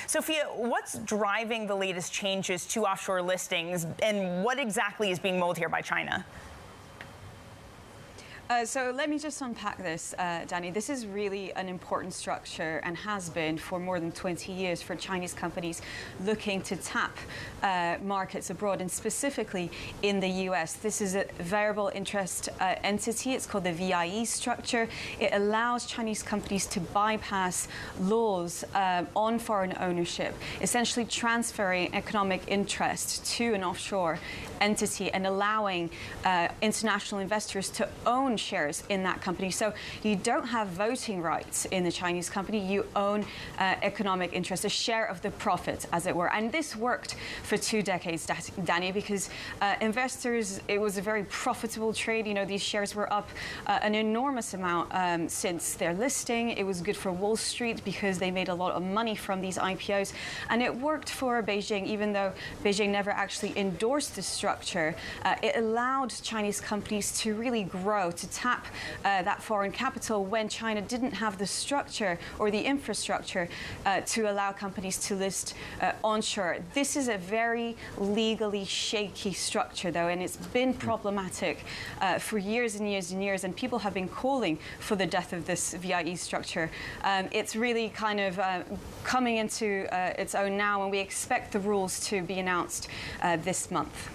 Sofia, what's driving the latest changes to offshore listings, and what exactly is being mulled here by China? So let me just unpack this, Danny. This is really an important structure and has been for more than 20 years for Chinese companies looking to tap markets abroad, and specifically in the US. This is a variable interest entity. It's called the VIE structure. It allows Chinese companies to bypass laws on foreign ownership, essentially transferring economic interest to an offshore entity and allowing international investors to own shares in that company. So you don't have voting rights in the Chinese company. You own economic interest, a share of the profit, as it were. And this worked for 2 decades, Danny, because investors, it was a very profitable trade. You know, these shares were up an enormous amount since their listing. It was good for Wall Street because they made a lot of money from these IPOs. And it worked for Beijing, even though Beijing never actually endorsed this structure. It allowed Chinese companies to really grow, to tap that foreign capital when China didn't have the structure or the infrastructure to allow companies to list onshore. This is a very legally shaky structure, though, and it's been problematic for years and years and years, and people have been calling for the death of this VIE structure. It's really kind of coming into its own now, and we expect the rules to be announced this month.